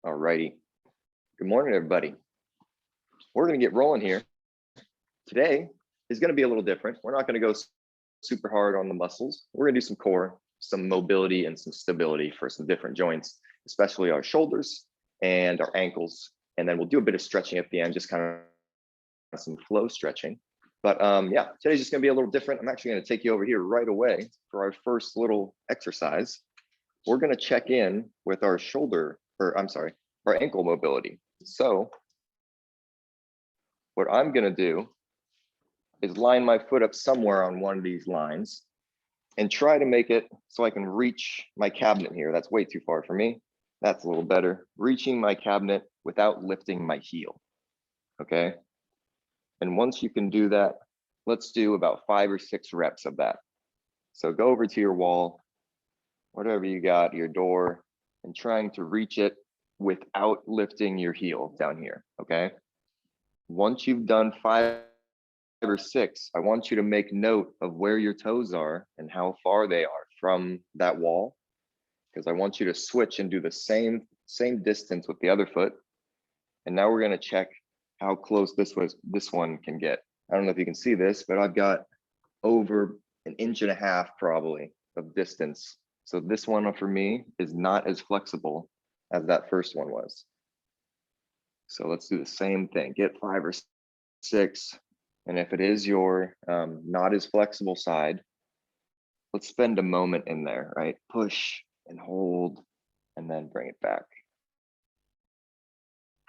Alrighty. Good morning, everybody. We're going to get rolling here. Today is going to be a little different. We're not going to go super hard on the muscles. We're going to do some core, some mobility, and some stability for some different joints, especially our shoulders and our ankles. And then we'll do a bit of stretching at the end, just kind of some flow stretching. But yeah, today's just going to be a little different. I'm actually going to take you over here right away for our first little exercise. We're going to check in with our our ankle mobility. So what I'm going to do is line my foot up somewhere on one of these lines and try to make it so I can reach my cabinet here. That's way too far for me. That's a little better. Reaching my cabinet without lifting my heel. Okay. And once you can do that, let's do about 5 or 6 reps of that. So go over to your wall, whatever you got, your door, and trying to reach it without lifting your heel down here, okay? Once you've done 5 or 6, I want you to make note of where your toes are and how far they are from that wall, because I want you to switch and do the same distance with the other foot. And now we're gonna check how close this one can get. I don't know if you can see this, but I've got over 1.5 inches probably of distance. So this one for me is not as flexible as that first one was. So let's do the same thing, get 5 or 6. And if it is your not as flexible side, let's spend a moment in there, right? Push and hold, and then bring it back.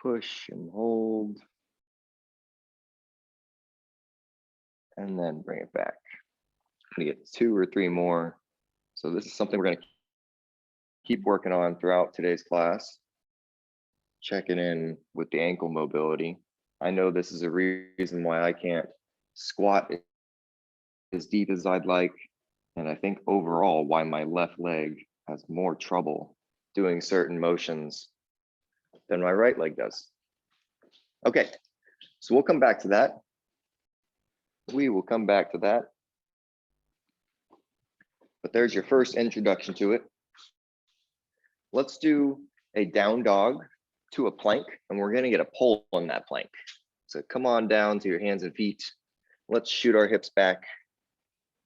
Push and hold, and then bring it back. I'm gonna get 2 or 3 more. So this is something we're gonna keep working on throughout today's class. Checking in with the ankle mobility. I know this is a reason why I can't squat as deep as I'd like. And I think overall why my left leg has more trouble doing certain motions than my right leg does. Okay, so we'll come back to that. We will come back to that. But there's your first introduction to it. Let's do a down dog to a plank, and we're gonna get a pull on that plank. So come on down to your hands and feet. Let's shoot our hips back.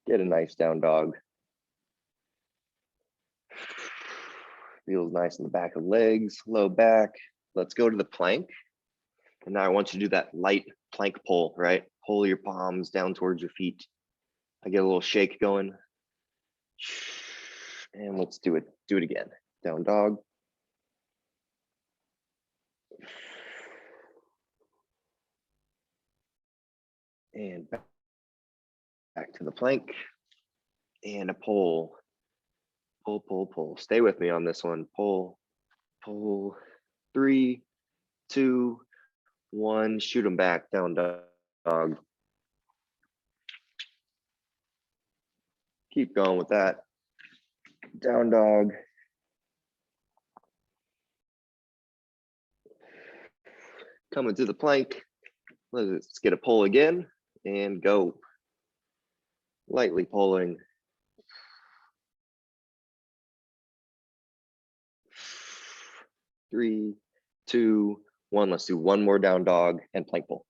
Get a nice down dog. Feels nice in the back of the legs, low back. Let's go to the plank. And now I want you to do that light plank pull, right? Pull your palms down towards your feet. I get a little shake going. And let's do it again. Down dog. And back to the plank. And a pull. Pull, pull, pull. Stay with me on this one. Pull, pull. 3, 2, 1. Shoot them back. Down dog. Keep going with that. Down dog. Coming to the plank. Let's get a pull again and go. Lightly pulling. 3, 2, 1. Let's do one more down dog and plank pull.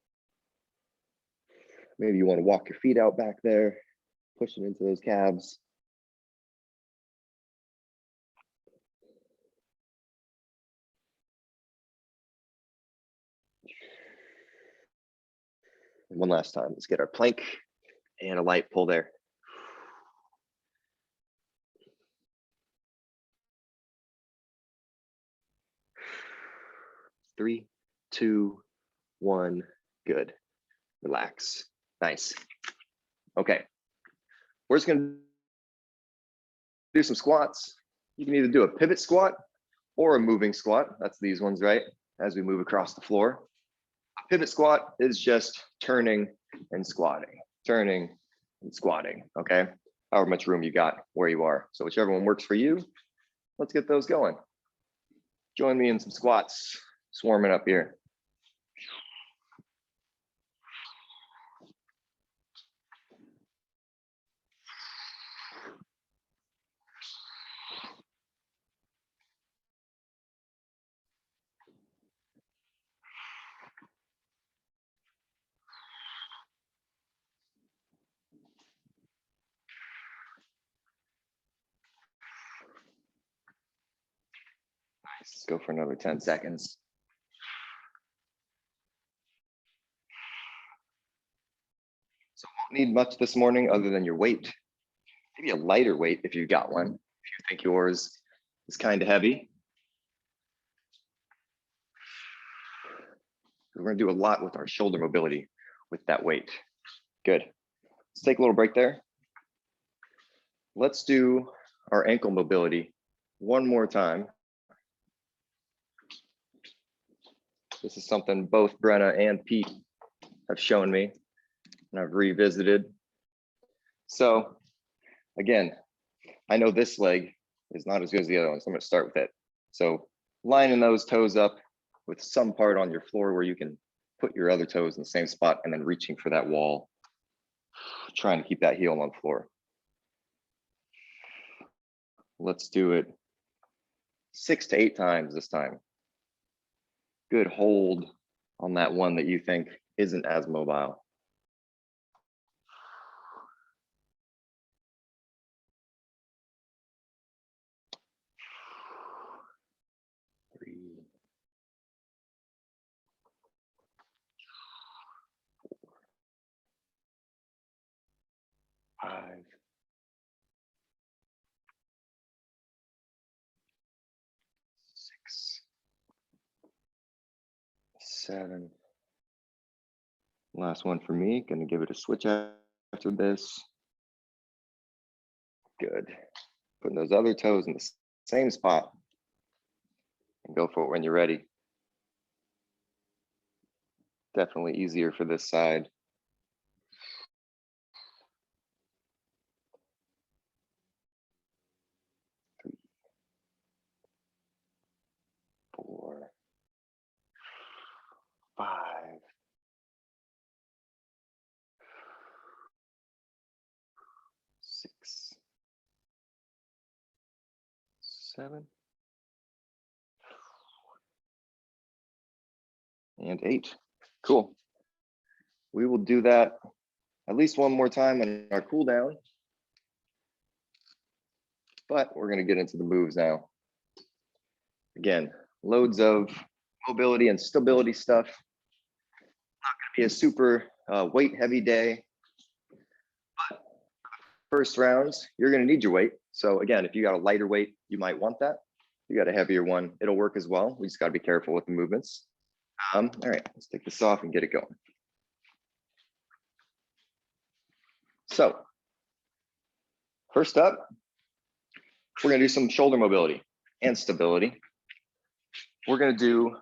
Maybe you want to walk your feet out back there, pushing into those calves. And one last time, let's get our plank and a light pull there. Three, 2, 1, good. Relax, nice. Okay, we're just gonna do some squats. You can either do a pivot squat or a moving squat. That's these ones, right? As we move across the floor. A pivot squat is just turning and squatting, turning and squatting, okay? However much room you got where you are. So whichever one works for you, let's get those going. Join me in some squats, swarming up here. Let's go for another 10 seconds. So won't need much this morning other than your weight. Maybe a lighter weight if you got one, if you think yours is kind of heavy. We're gonna do a lot with our shoulder mobility with that weight. Good. Let's take a little break there. Let's do our ankle mobility one more time. This is something both Brenna and Pete have shown me and I've revisited. So again, I know this leg is not as good as the other one, so I'm gonna start with it. So lining those toes up with some part on your floor where you can put your other toes in the same spot and then reaching for that wall, trying to keep that heel on the floor. Let's do it 6 to 8 times this time. Good hold on that one that you think isn't as mobile. 3, 4, 5, 6, 7. Last one for me, gonna give it a switch after this. Good. Putting those other toes in the same spot and go for it when you're ready. Definitely easier for this side. 3, 4, 5, 6, 7, and 8. Cool. We will do that at least one more time on our cool down, but we're gonna get into the moves now. Again, loads of mobility and stability stuff. Not gonna be a super weight heavy day, but first rounds, you're gonna need your weight. So again, if you got a lighter weight, you might want that. If you got a heavier one, it'll work as well. We just gotta be careful with the movements. All right, let's take this off and get it going. So first up, we're gonna do some shoulder mobility and stability. We're gonna do, I'm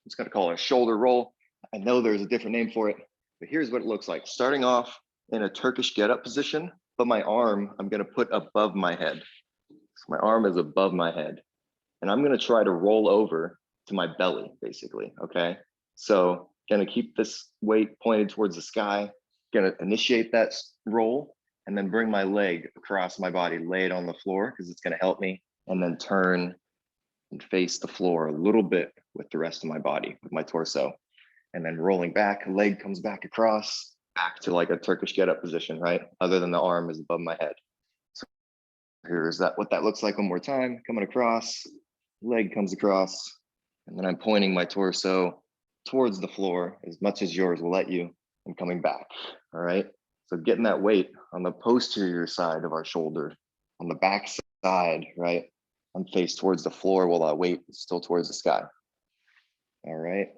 just gonna call it a shoulder roll. I know there's a different name for it, but here's what it looks like. Starting off in a Turkish get-up position, but my arm, I'm gonna put above my head. So my arm is above my head. And I'm gonna try to roll over to my belly, basically, okay? So gonna keep this weight pointed towards the sky, gonna initiate that roll, and then bring my leg across my body, lay it on the floor, because it's gonna help me, and then turn and face the floor a little bit with the rest of my body, with my torso. And then rolling back, leg comes back across, back to like a Turkish get-up position, right? Other than the arm is above my head. So here's that, what that looks like one more time, coming across, leg comes across, and then I'm pointing my torso towards the floor as much as yours will let you, and coming back, all right? So getting that weight on the posterior side of our shoulder, on the back side, right? I'm faced towards the floor while that weight is still towards the sky. All right.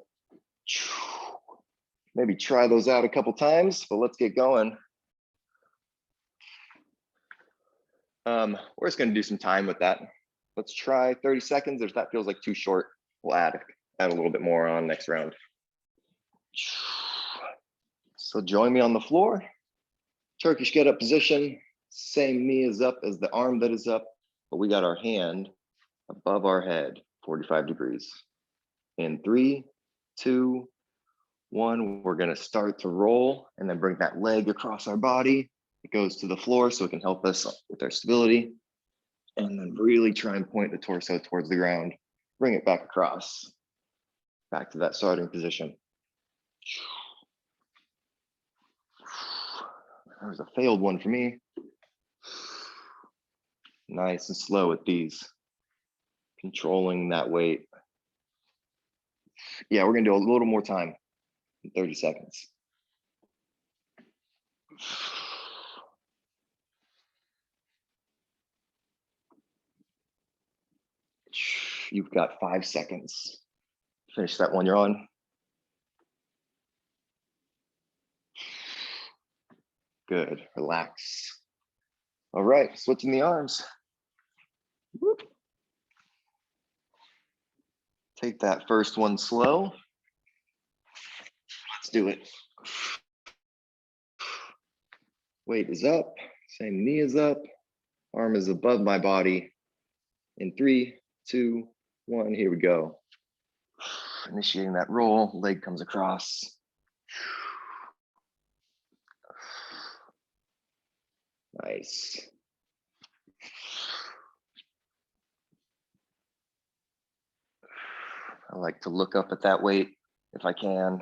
Maybe try those out a couple times, but let's get going. We're just gonna do some time with that. Let's try 30 seconds. If that feels like too short, we'll add a little bit more on next round. So join me on the floor. Turkish get-up position. Same knee is up as the arm that is up, but we got our hand above our head, 45 degrees. In 3, 2, 1, we're gonna start to roll and then bring that leg across our body. It goes to the floor so it can help us with our stability. And then really try and point the torso towards the ground. Bring it back across, back to that starting position. That was a failed one for me. Nice and slow with these. Controlling that weight. Yeah, we're gonna do a little more time, 30 seconds. You've got 5 seconds. Finish that one you're on. Good, relax. All right, switching the arms. Whoop. Take that first one slow. Let's do it. Weight is up, same knee is up, arm is above my body. In 3, 2, 1, here we go. Initiating that roll, leg comes across. Nice. I like to look up at that weight if I can.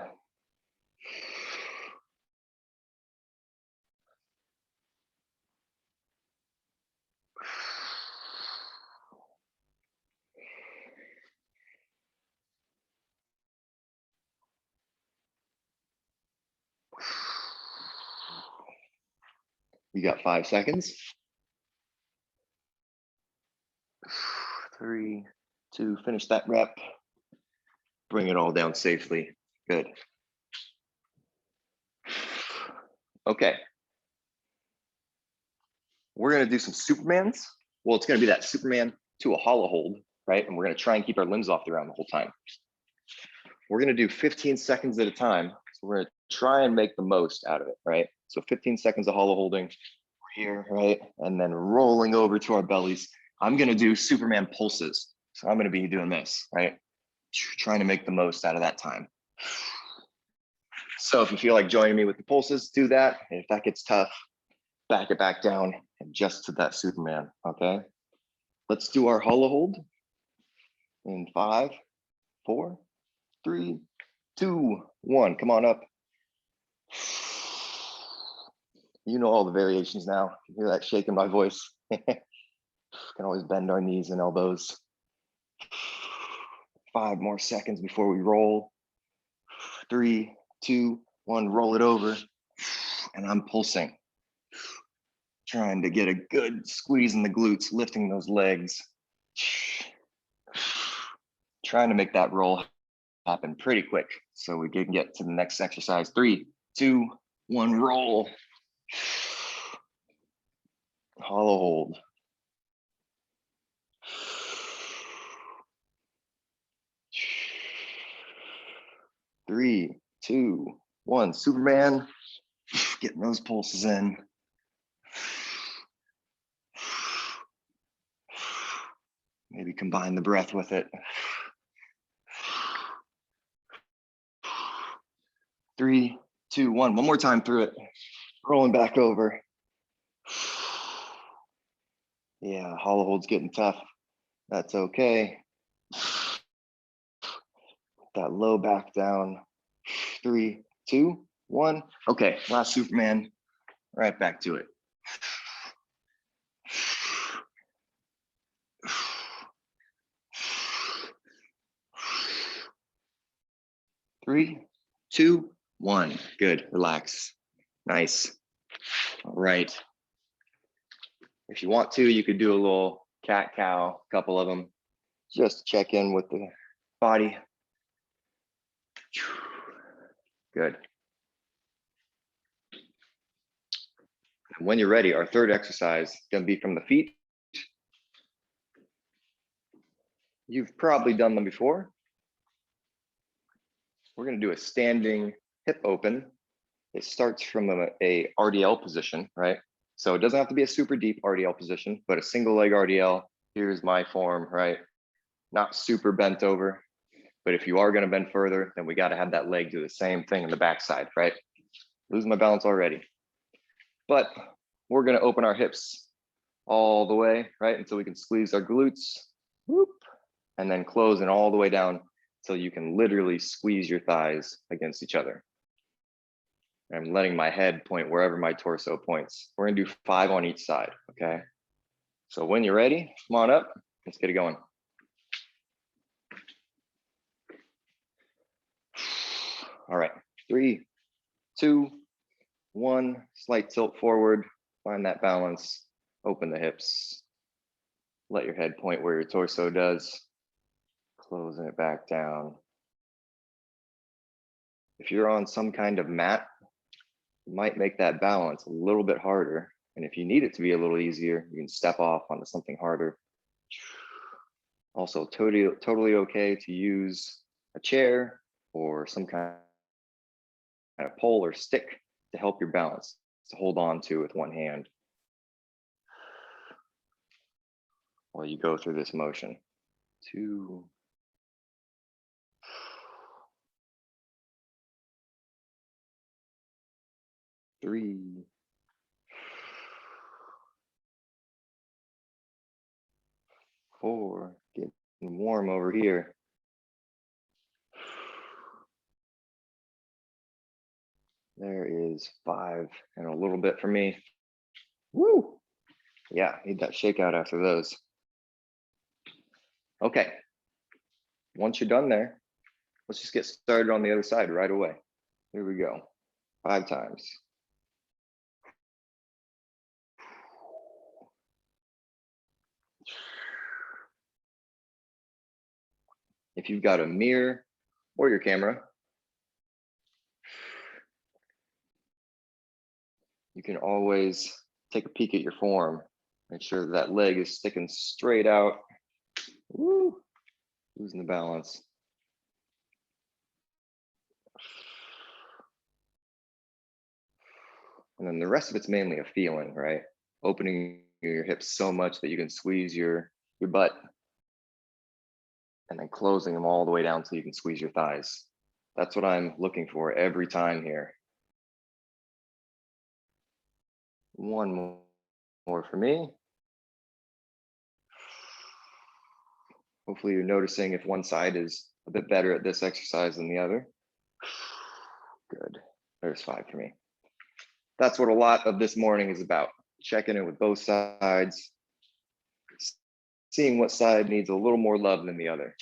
You got 5 seconds. 3, 2, finish that rep. Bring it all down safely. Good. Okay. We're gonna do some Supermans. Well, it's gonna be that Superman to a hollow hold, right? And we're gonna try and keep our limbs off the ground the whole time. We're gonna do 15 seconds at a time. So we're gonna try and make the most out of it, right? So 15 seconds of hollow holding here, right? And then rolling over to our bellies. I'm gonna do Superman pulses. So I'm gonna be doing this, right? Trying to make the most out of that time. So if you feel like joining me with the pulses, do that. And if that gets tough, back it back down and just to that Superman, okay? Let's do our hollow hold in 5, 4, 3, 2, 1. Come on up. You know all the variations now. You hear that shake in my voice. Can always bend our knees and elbows. 5 more seconds before we roll. 3, 2, 1, roll it over. And I'm pulsing. Trying to get a good squeeze in the glutes, lifting those legs. Trying to make that roll happen pretty quick so we can get to the next exercise. 3, 2, 1, roll. Hollow hold. Three, 2, 1, Superman. Getting those pulses in. Maybe combine the breath with it. 3, 2, 1. One more time through it. Rolling back over. Yeah, hollow hold's getting tough. That's okay. That low back down. 3, 2, 1. Okay, last Superman. Right back to it. 3, 2, 1. Good, relax. Nice. All right. If you want to, you could do a little cat cow, a couple of them. Just check in with the body. Good. When you're ready, our third exercise is going to be from the feet. You've probably done them before. We're going to do a standing hip open. It starts from a RDL position, right? So it doesn't have to be a super deep RDL position, but a single leg RDL. Here's my form, right? Not super bent over, but if you are going to bend further, then we got to have that leg do the same thing in the backside, right? Losing my balance already. But we're going to open our hips all the way, right? Until we can squeeze our glutes, whoop, and then close it all the way down until you can literally squeeze your thighs against each other. I'm letting my head point wherever my torso points. We're gonna do 5 on each side, okay? So when you're ready, come on up, let's get it going. All right, 3, 2, 1, slight tilt forward, find that balance, open the hips, let your head point where your torso does, closing it back down. If you're on some kind of mat, it might make that balance a little bit harder. And if you need it to be a little easier, you can step off onto something harder. Also, totally okay to use a chair or some kind of pole or stick to help your balance, to hold on to with one hand while you go through this motion. 2, 3, 4, getting warm over here. There is 5 and a little bit for me. Woo! Yeah, need that shakeout after those. Okay, once you're done there, let's just get started on the other side right away. Here we go, 5 times. If you've got a mirror or your camera, you can always take a peek at your form. Make sure that leg is sticking straight out. Woo! Losing the balance. And then the rest of it's mainly a feeling, right? Opening your hips so much that you can squeeze your butt, and then closing them all the way down so you can squeeze your thighs. That's what I'm looking for every time here. One more for me. Hopefully you're noticing if one side is a bit better at this exercise than the other. Good, there's 5 for me. That's what a lot of this morning is about. Checking in with both sides, seeing what side needs a little more love than the other.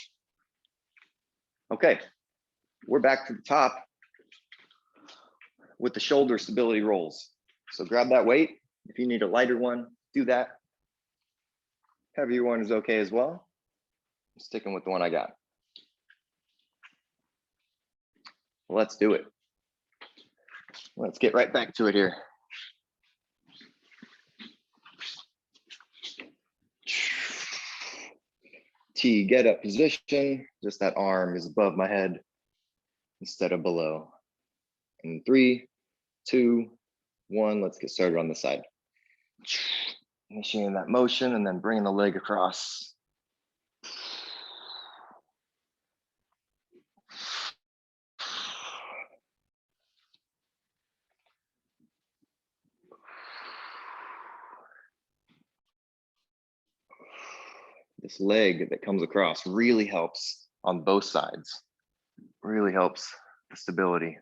Okay, we're back to the top with the shoulder stability rolls. So grab that weight. If you need a lighter one, do that. Heavier one is okay as well. I'm sticking with the one I got. Let's do it. Let's get right back to it here. T, get up position. Just that arm is above my head instead of below. In 3, 2, 1, let's get started on the side. Initiating that motion and then bringing the leg across. This leg that comes across really helps on both sides. Really helps the stability.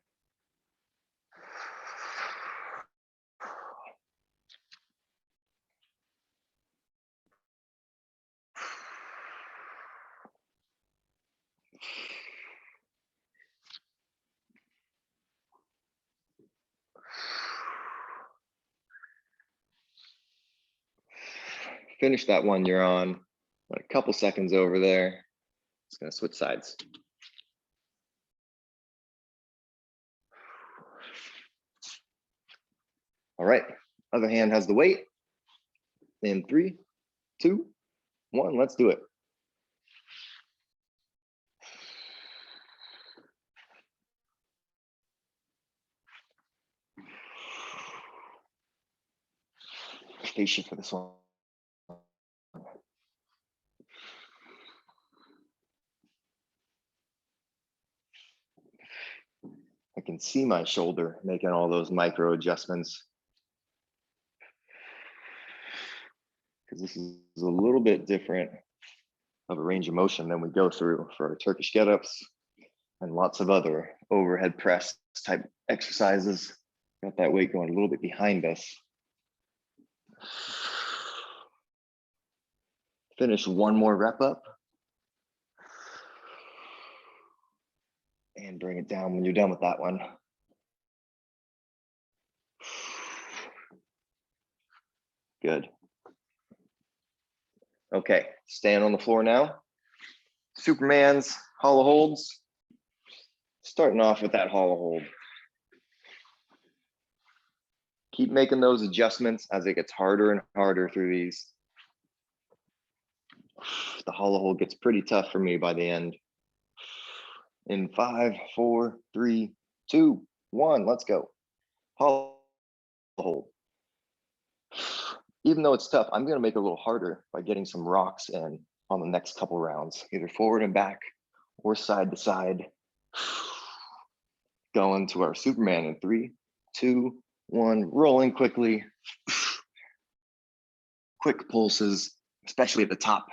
Finish that one you're on. A couple seconds over there. Just gonna switch sides. All right, other hand has the weight. In 3, 2, 1, let's do it. Patient for this one. I can see my shoulder making all those micro adjustments, because this is a little bit different of a range of motion than we go through for our Turkish get-ups and lots of other overhead press type exercises. Got that weight going a little bit behind us. Finish one more rep up. And bring it down when you're done with that one. Good. Okay, stand on the floor now. Superman's hollow holds. Starting off with that hollow hold. Keep making those adjustments as it gets harder and harder through these. The hollow hold gets pretty tough for me by the end. In 5, 4, 3, 2, 1, let's go. Hollow hold. Even though it's tough, I'm gonna make it a little harder by getting some rocks in on the next couple rounds, either forward and back or side to side. Going to our Superman in 3, 2, 1, rolling quickly. Quick pulses, especially at the top.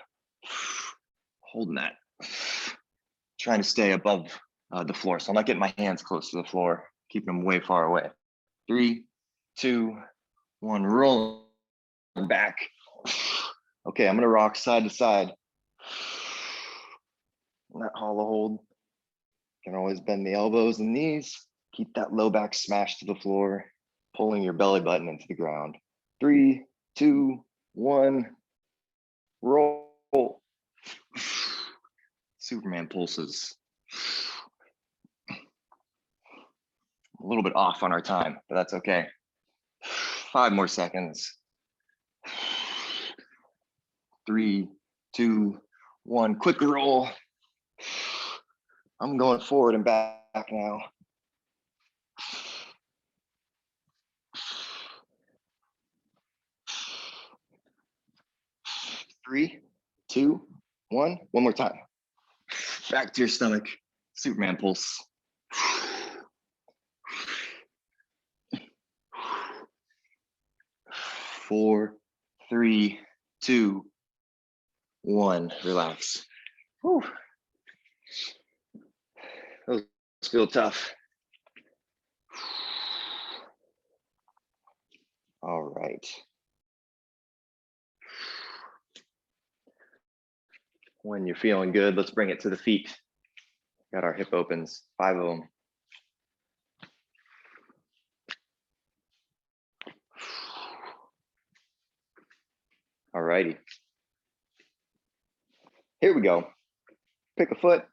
Holding that. Trying to stay above the floor. So I'm not getting my hands close to the floor, keeping them way far away. 3, 2, 1, rolling back. Okay, I'm gonna rock side to side. That hollow hold. Can always bend the elbows and knees. Keep that low back smashed to the floor, pulling your belly button into the ground. 3, 2, 1, roll. Superman pulses. A little bit off on our time, but that's okay. 5 more seconds. 3, 2, 1, quick roll. I'm going forward and back now. 3, 2, 1, one more time. Back to your stomach, Superman pulse. 4, 3, 2, 1, relax. Whew. Those feel tough. All right. When you're feeling good, let's bring it to the feet. Got our hip opens, 5 of them. All righty. Here we go. Pick a foot.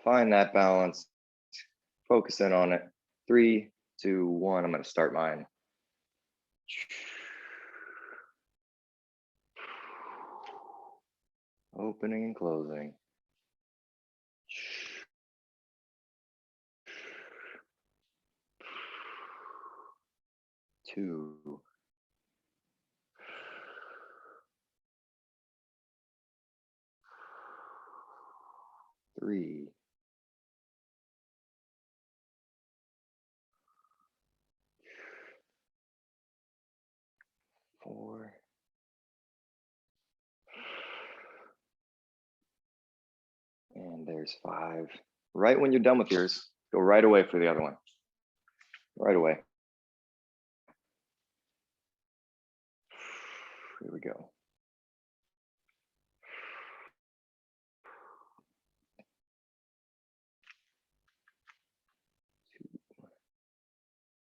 Find that balance. Focus in on it. 3, 2, 1. I'm going to start mine. Opening and closing. 2. 3. 4. And there's 5. Right when you're done with yours, go right away for the other one. Right away. Here we go.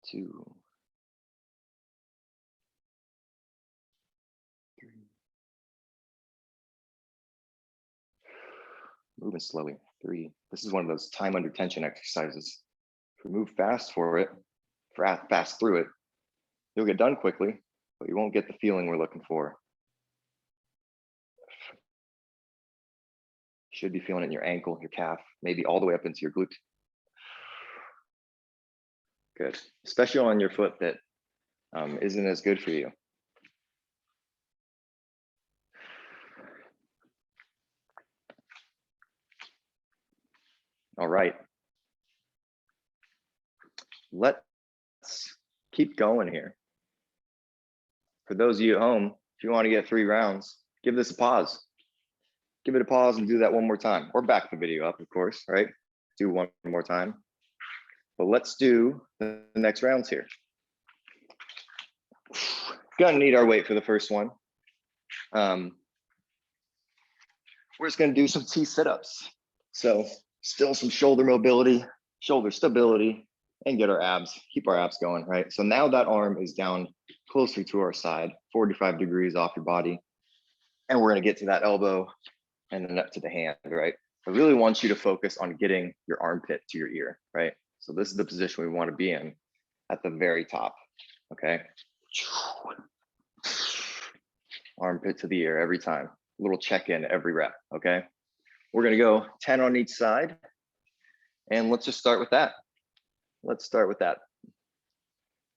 2, 3. Moving slowly. 3. This is one of those time under tension exercises. If we move fast for it, fast through it, you'll get done quickly, but you won't get the feeling we're looking for. You should be feeling it in your ankle, your calf, maybe all the way up into your glute. Good, especially on your foot that isn't as good for you. All right. Let's keep going here. For those of you at home, if you want to get 3 rounds, give this a pause. Give it a pause and do that one more time, or back the video up, of course, right? Do one more time. But let's do the next rounds here. Gonna need our weight for the first one. We're just gonna do some T sit-ups. So Still some shoulder mobility, shoulder stability, and get our abs, keep our abs going, right? So now that arm is down closer to our side, 45 degrees off your body. And we're gonna get to that elbow and then up to the hand, right? I really want you to focus on getting your armpit to your ear, right? So this is the position we wanna be in at the very top, okay? Armpit to the ear every time. A little check-in every rep, okay? We're gonna go 10 on each side. And let's just start with that. Let's start with that.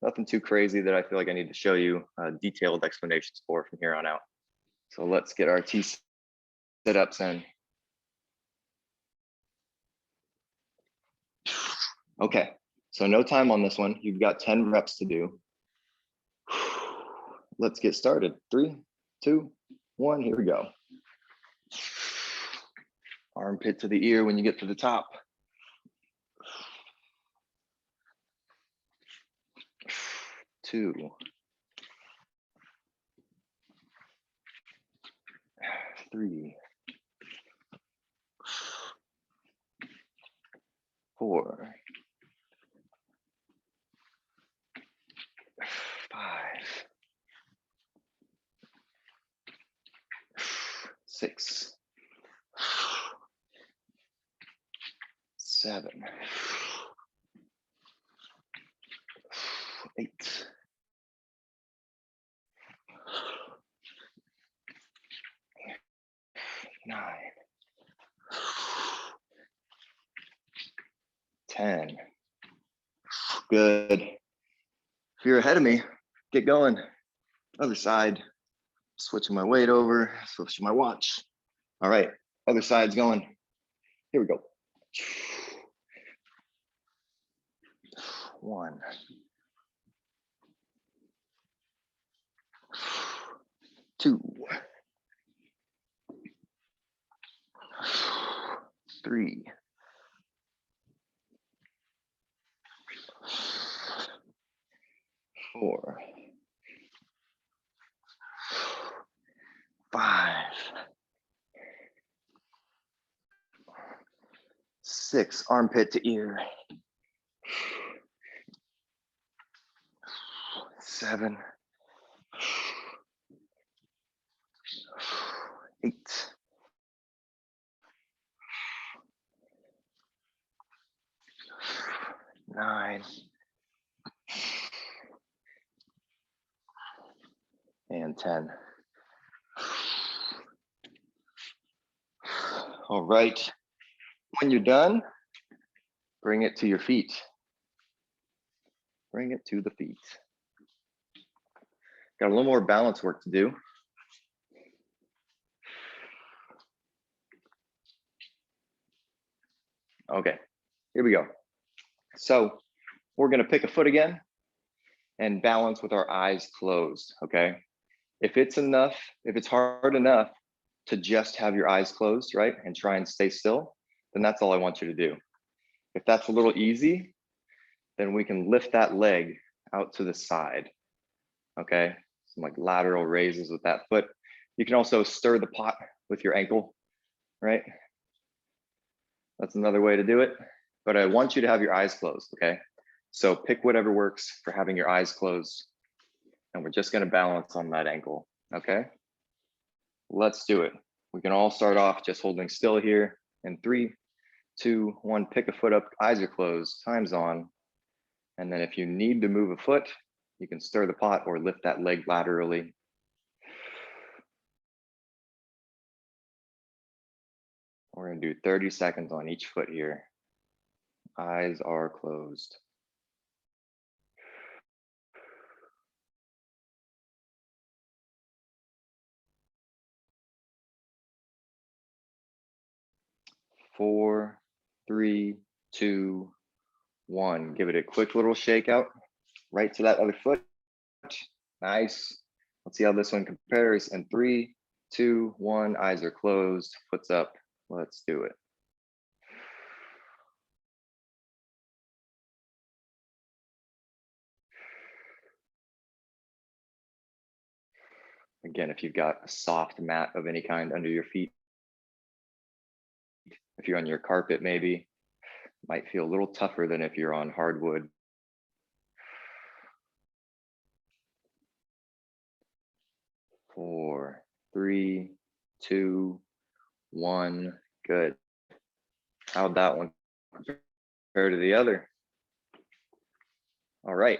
Nothing too crazy that I feel like I need to show you detailed explanations for from here on out. So let's get our T sit-ups in. Okay, so no time on this one. You've got 10 reps to do. Let's get started. 3, 2, 1, here we go. Armpit to the ear when you get to the top. 2, 3, 4, 5, 6, 7, 8, 9, 10. Good. If you're ahead of me, get going. Other side. Switching my weight over, switching my watch. All right, other side's going. Here we go. 1, 2, 3, 4, 5, 6, armpit to ear. 7, 8, 9, and 10. All right, when you're done, bring it to your feet. Bring it to the feet. Got a little more balance work to do. Okay, here we go. So we're gonna pick a foot again and balance with our eyes closed, okay? If it's hard enough to just have your eyes closed, right, and try and stay still, then that's all I want you to do. If that's a little easy, then we can lift that leg out to the side, okay? Some like lateral raises with that foot. You can also stir the pot with your ankle, right? That's another way to do it, but I want you to have your eyes closed, okay? So pick whatever works for having your eyes closed, and we're just gonna balance on that ankle, okay? Let's do it. We can all start off just holding still here in 3, 2, 1, pick a foot up, eyes are closed, time's on. And then if you need to move a foot, you can stir the pot or lift that leg laterally. We're gonna do 30 seconds on each foot here. Eyes are closed. Four, 3, 2, 1. Give it a quick little shake out right to that other foot. Nice. Let's see how this one compares. And 3, 2, 1. Eyes are closed. Foot's up. Let's do it. Again, if you've got a soft mat of any kind under your feet, If you're on your carpet, maybe might feel a little tougher than if you're on hardwood. 4, 3, 2, 1. Good. How'd that one compare to the other? All right.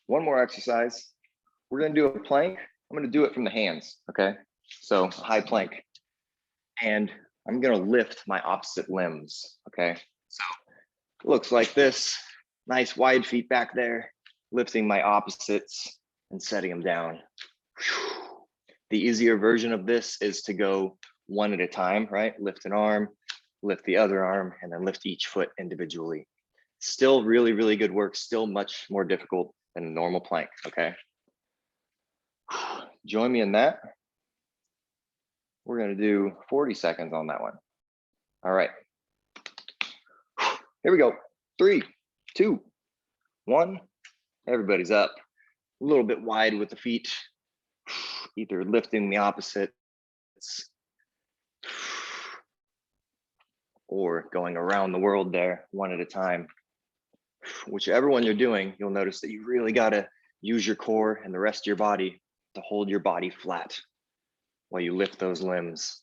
One more exercise. We're going to do a plank. I'm going to do it from the hands. Okay. So high plank. And I'm going to lift my opposite limbs. Okay. So it looks like this. Nice wide feet back there, lifting my opposites and setting them down. The easier version of this is to go one at a time, right? Lift an arm, lift the other arm, and then lift each foot individually. Still really, really good work. Still much more difficult than a normal plank, okay? Join me in that. We're gonna do 40 seconds on that one. All right. Here we go. 3, 2, 1. Everybody's up. A little bit wide with the feet, either lifting the opposites or going around the world there one at a time. Whichever one you're doing, you'll notice that you really gotta use your core and the rest of your body to hold your body flat while you lift those limbs.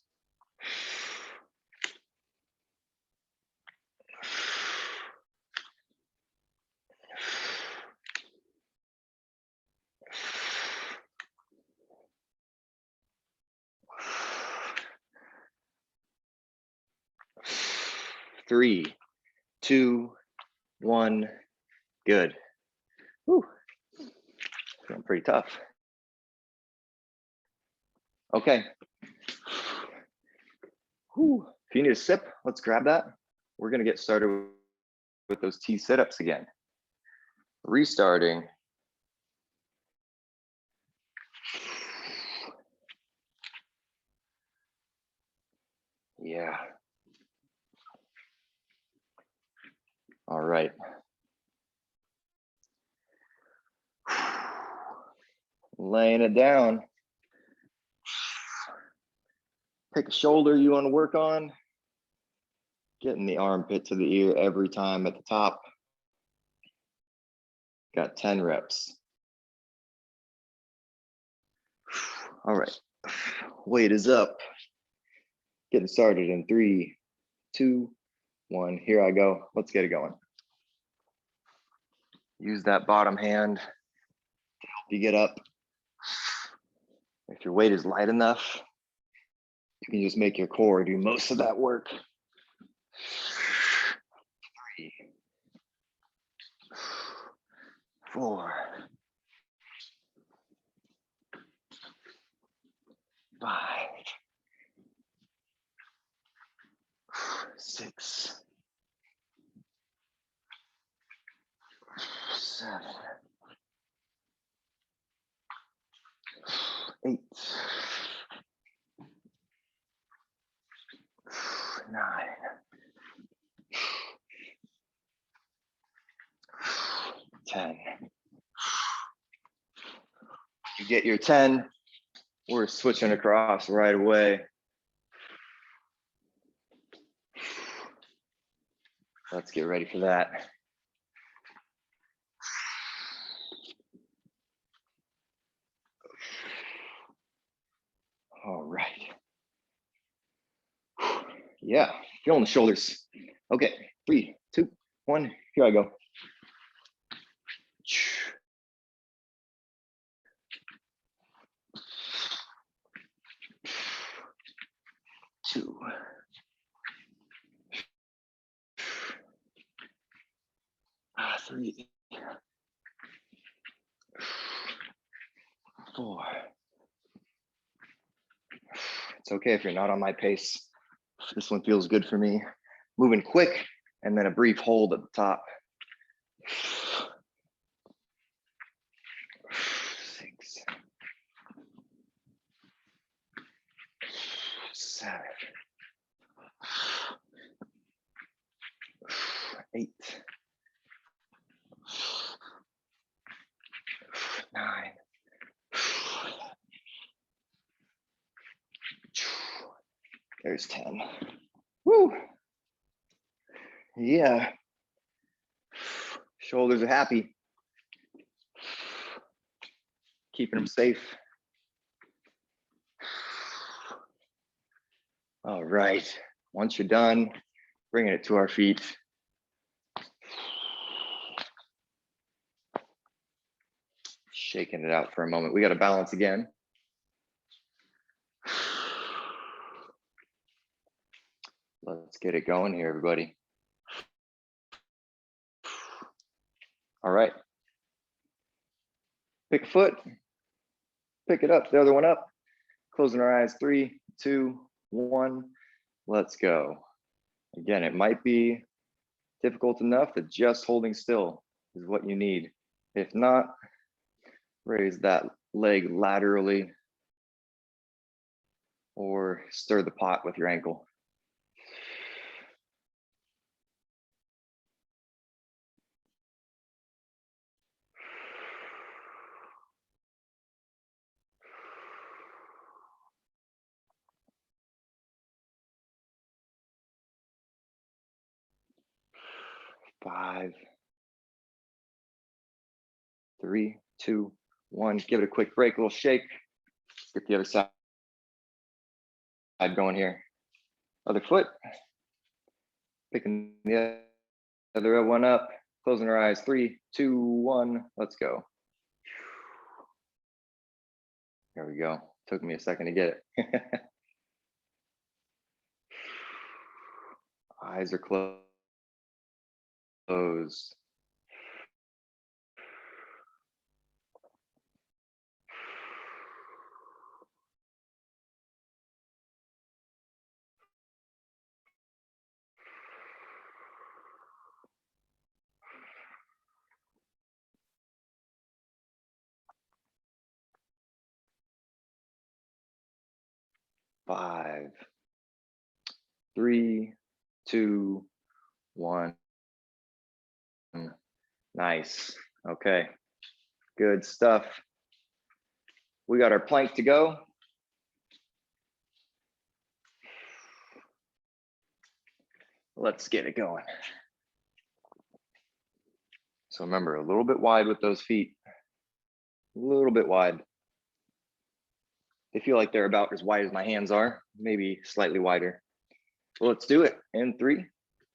Three, 2, 1, good. Whew. Feeling pretty tough. Okay. Whew. If you need a sip, let's grab that. We're gonna get started with those T sit-ups again. Restarting. Yeah. All right. Laying it down. Pick a shoulder you want to work on. Getting the armpit to the ear every time at the top. Got 10 reps. All right. Weight is up. Getting started in 3, 2, 1. Here I go. Let's get it going. Use that bottom hand to help you get up. If your weight is light enough, you can just make your core do most of that work. 3, 4, 5, 6, 7, 8, 9, 10. You get your 10, we're switching across right away. Let's get ready for that. All right. Yeah, feeling the shoulders. Okay, 3, 2, 1, here I go. 2, 3, 4. It's okay if you're not on my pace. This one feels good for me. Moving quick and then a brief hold at the top. 6, 7, 8, 9, 10. There's 10. Woo. Yeah. Shoulders are happy. Keeping them safe. All right. Once you're done, bringing it to our feet. Shaking it out for a moment. We got to balance again. Let's get it going here, everybody. All right. Pick a foot, pick it up, the other one up. Closing our eyes, 3, 2, 1. Let's go. Again, it might be difficult enough that just holding still is what you need. If not, raise that leg laterally or stir the pot with your ankle. Five, 3, 2, 1. Give it a quick break, a little shake. Get the other side going here. Other foot. Picking the other one up. Closing our eyes. 3, 2, 1. Let's go. There we go. Took me a second to get it. Eyes are closed. 5, 3, 2, 1. Nice. Okay. Good stuff. We got our plank to go. Let's get it going. So remember, a little bit wide with those feet. A little bit wide. They feel like they're about as wide as my hands are, maybe slightly wider. Well, let's do it. In 3,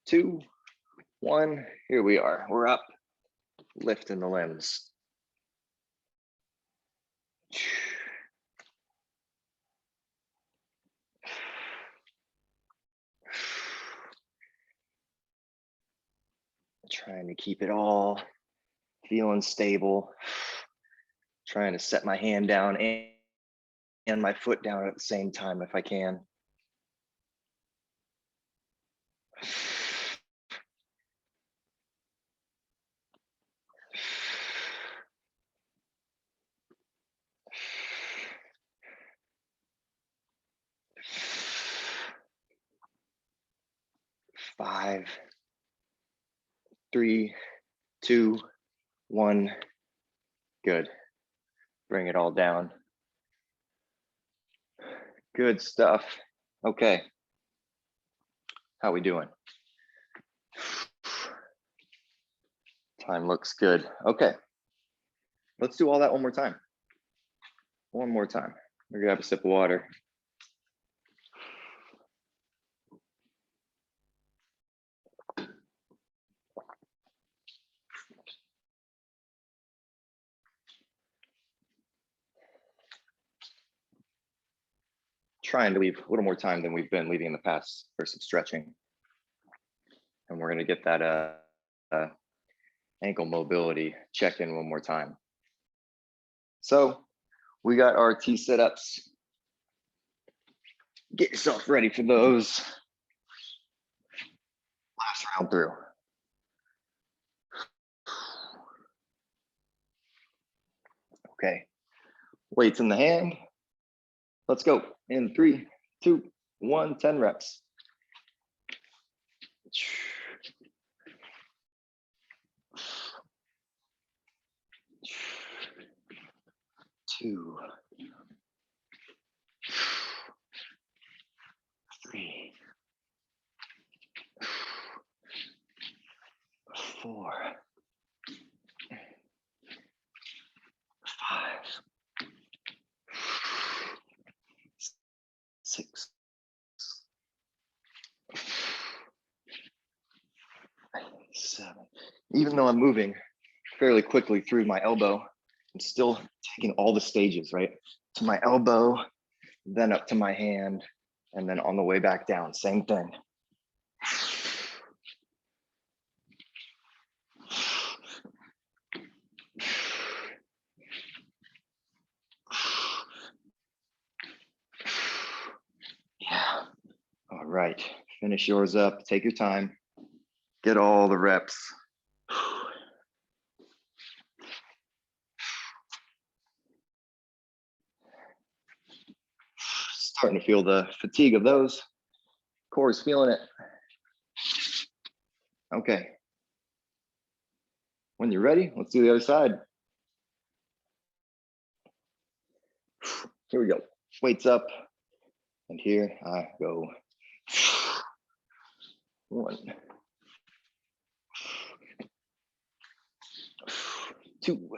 2, 1. Here we are. We're up, lifting the limbs. Trying to keep it all feeling stable. Trying to set my hand down and my foot down at the same time if I can. Five, 3, 2, 1. Good. Bring it all down. Good stuff. Okay. How we doing? Time looks good. Okay. Let's do all that one more time. One more time. We're gonna have a sip of water. Trying to leave a little more time than we've been leaving in the past for some stretching. And we're gonna get that ankle mobility checked in one more time. So we got our T sit-ups. Get yourself ready for those. Last round through. Okay, weights in the hand. Let's go. In 3, 2, 1, 10 reps. 2, 3, 4, 5, 6, 7. Even though I'm moving fairly quickly through my elbow, I'm still taking all the stages, right? To my elbow, then up to my hand, and then on the way back down, same thing. Yeah. All right, finish yours up. Take your time. Get all the reps. Starting to feel the fatigue of those. Core is feeling it. Okay. When you're ready, let's do the other side. Here we go. Weights up. And here I go. 1, 2,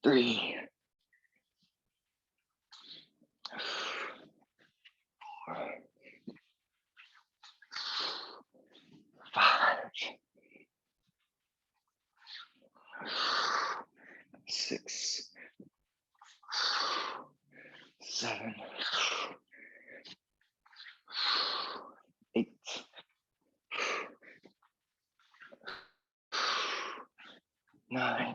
3, 4, 5, 6, 7, 8, 9,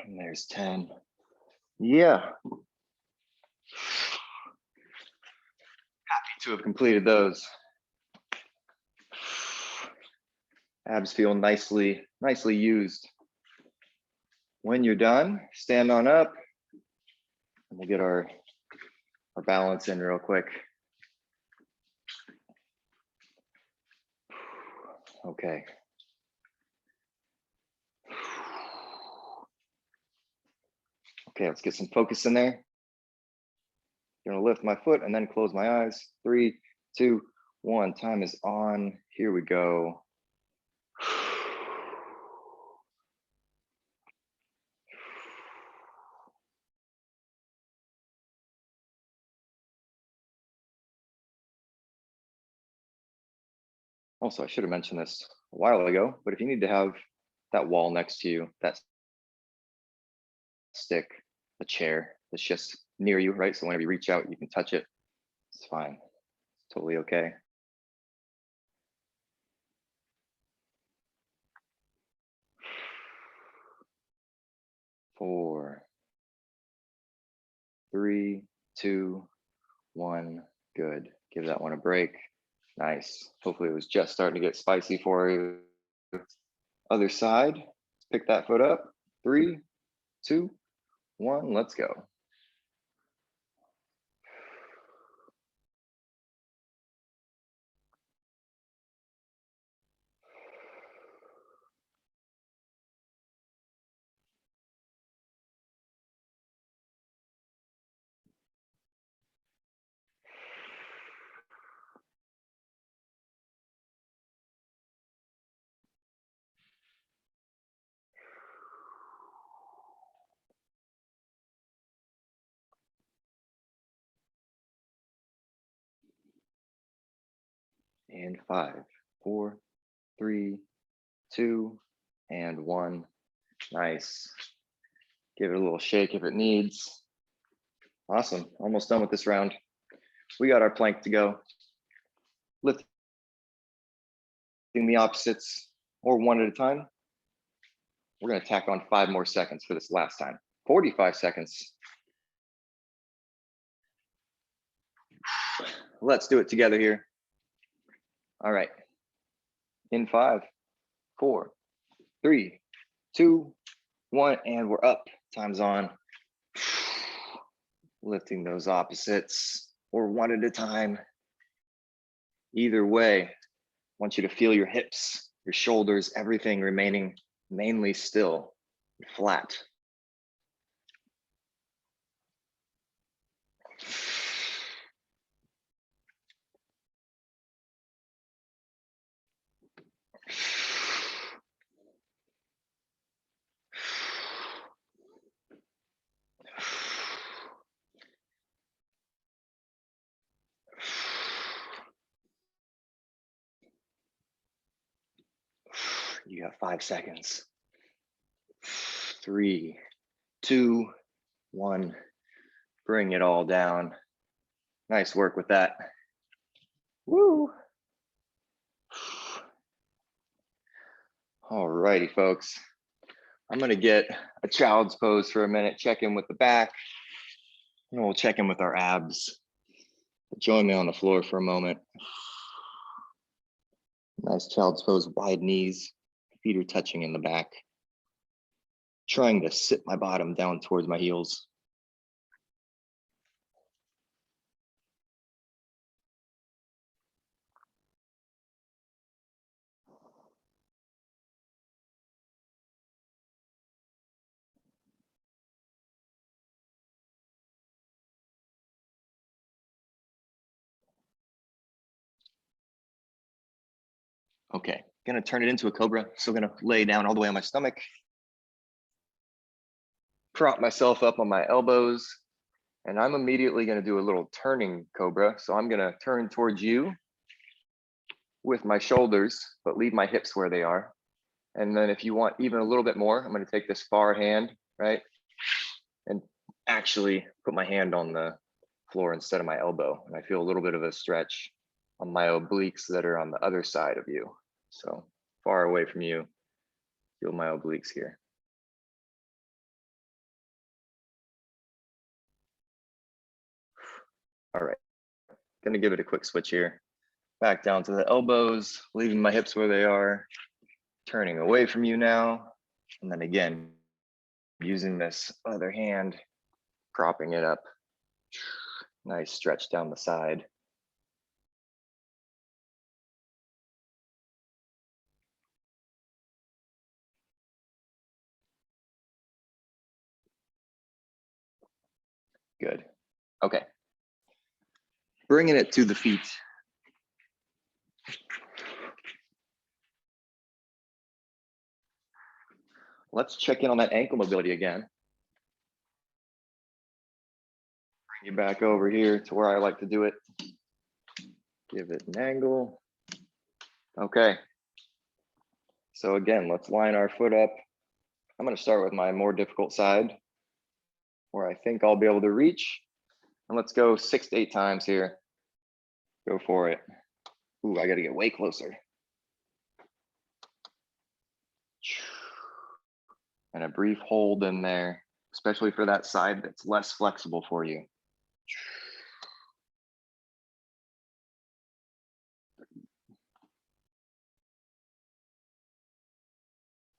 and there's 10. Yeah. Happy to have completed those. Abs feel nicely used. When you're done, stand on up and we'll get our balance in real quick. Okay. Okay, let's get some focus in there. I'm gonna lift my foot and then close my eyes. 3, 2, 1, time is on. Here we go. Also, I should have mentioned this a while ago, but if you need to have that wall next to you, that stick, a chair that's just near you, right? So whenever you reach out, you can touch it. It's fine. It's totally okay. Four, 3, 2, 1. Good. Give that one a break. Nice. Hopefully it was just starting to get spicy for you. Other side. Let's pick that foot up. 3, 2, 1. Let's go. And 5, 4, 3, 2, and 1. Nice. Give it a little shake if it needs. Awesome. Almost done with this round. We got our plank to go. Lifting the opposites or one at a time. We're going to tack on 5 more seconds for this last time. 45 seconds. Let's do it together here. All right. In 5, 4, 3, 2, 1, and we're up. Time's on. Lifting those opposites or one at a time. Either way, I want you to feel your hips, your shoulders, everything remaining mainly still, flat. got 5 seconds. 3, 2, 1. Bring it all down. Nice work with that. Woo. All righty, folks. I'm gonna get a child's pose for a minute, check in with the back, and we'll check in with our abs. Join me on the floor for a moment. Nice child's pose, wide knees, feet are touching in the back. Trying to sit my bottom down towards my heels. Okay, gonna turn it into a cobra. So gonna lay down all the way on my stomach. Prop myself up on my elbows. And I'm immediately gonna do a little turning cobra. So I'm gonna turn towards you with my shoulders, but leave my hips where they are. And then if you want even a little bit more, I'm gonna take this far hand, right? And actually put my hand on the floor instead of my elbow. And I feel a little bit of a stretch on my obliques that are on the other side of you. So far away from you, feel my obliques here. All right, gonna give it a quick switch here. Back down to the elbows, leaving my hips where they are, turning away from you now. And then again, using this other hand, propping it up. Nice stretch down the side. Good. Okay. Bringing it to the feet. Let's check in on that ankle mobility again. Bring you back over here to where I like to do it. Give it an angle. Okay. So again, let's line our foot up. I'm going to start with my more difficult side where I think I'll be able to reach. And let's go 6 to 8 times here. Go for it. Ooh, I got to get way closer. And a brief hold in there, especially for that side that's less flexible for you.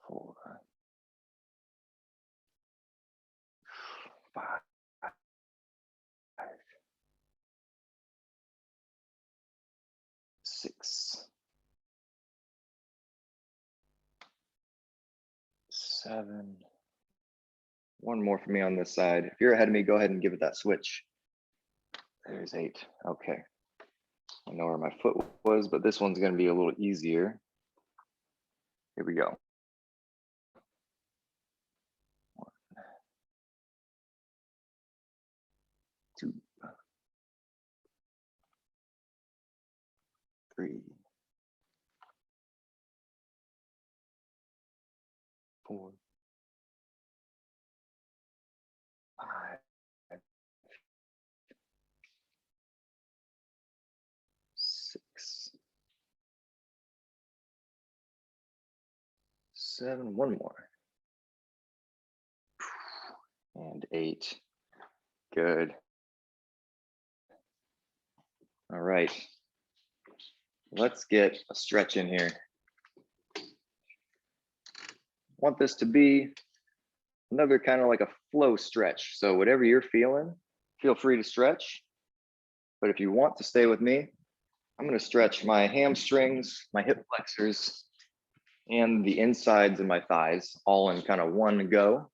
4, 5, 6, 7. One more for me on this side. If you're ahead of me, go ahead and give it that switch. There's 8. Okay. I know where my foot was, but this one's going to be a little easier. Here we go. 1, 2, 3, 4, 5, 6, 7. One more. And 8. Good. All right. Let's get a stretch in here. Want this to be another kind of like a flow stretch. So whatever you're feeling, feel free to stretch. But if you want to stay with me, I'm going to stretch my hamstrings, my hip flexors, and the insides of my thighs all in kind of one go.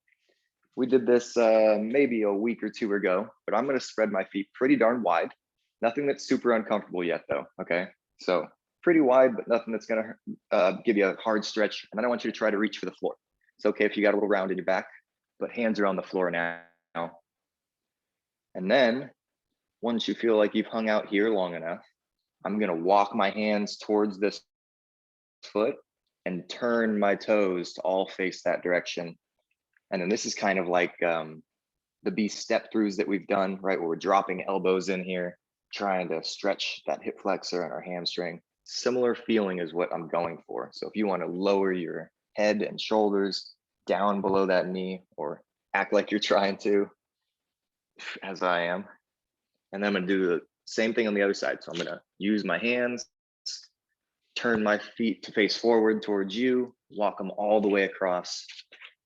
We did this maybe a week or 2 ago, but I'm going to spread my feet pretty darn wide. Nothing that's super uncomfortable yet though, okay? So pretty wide, but nothing that's going to give you a hard stretch. And then I want you to try to reach for the floor. It's okay if you got a little round in your back, but hands are on the floor now. And then once you feel like you've hung out here long enough, I'm going to walk my hands towards this foot and turn my toes to all face that direction. And then this is kind of like the beast step throughs that we've done, right? Where we're dropping elbows in here, trying to stretch that hip flexor and our hamstring. Similar feeling is what I'm going for. So if you want to lower your head and shoulders down below that knee, or act like you're trying to, as I am. And then I'm gonna do the same thing on the other side. So I'm gonna use my hands, turn my feet to face forward towards you, walk them all the way across,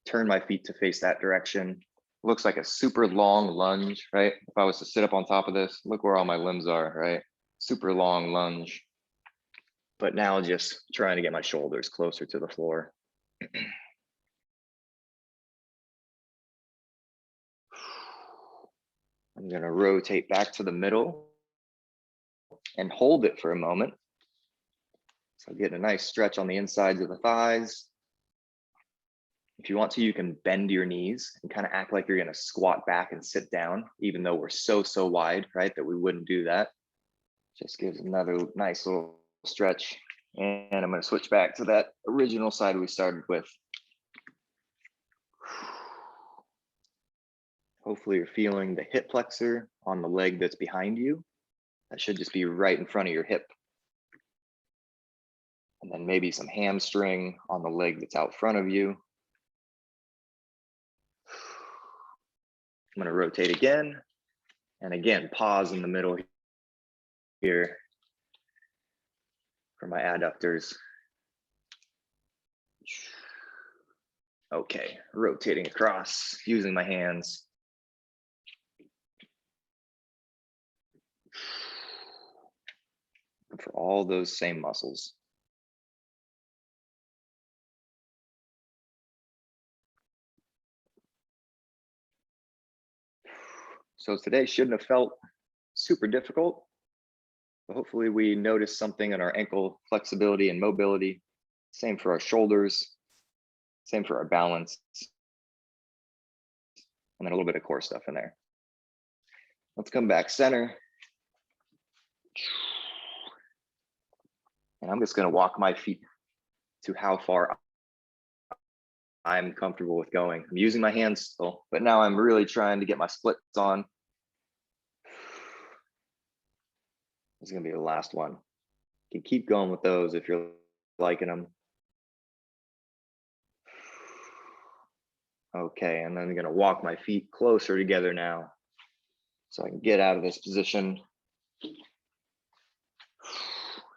turn my feet to face that direction. Looks like a super long lunge, right? If I was to sit up on top of this, look where all my limbs are, right? Super long lunge. But now just trying to get my shoulders closer to the floor. I'm gonna rotate back to the middle and hold it for a moment. So get a nice stretch on the insides of the thighs. If you want to, you can bend your knees and kind of act like you're gonna squat back and sit down, even though we're so wide, right, that we wouldn't do that. Just gives another nice little stretch. And I'm gonna switch back to that original side we started with. Hopefully you're feeling the hip flexor on the leg that's behind you. That should just be right in front of your hip. And then maybe some hamstring on the leg that's out front of you. I'm gonna rotate again. And again, pause in the middle here for my adductors. Okay, rotating across, using my hands. And for all those same muscles. So today shouldn't have felt super difficult, but hopefully we noticed something in our ankle flexibility and mobility. Same for our shoulders, same for our balance, and then a little bit of core stuff in there. Let's come back center. And I'm just gonna walk my feet to how far I'm comfortable with going. I'm using my hands still, but now I'm really trying to get my splits on. This is gonna be the last one. You can keep going with those if you're liking them. Okay, and then I'm gonna walk my feet closer together now so I can get out of this position.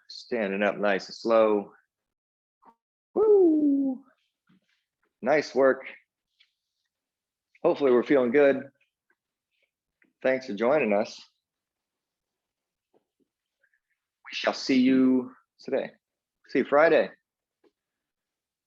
Standing up nice and slow. Woo! Nice work. Hopefully we're feeling good. Thanks for joining us. We shall see you today. See you Friday.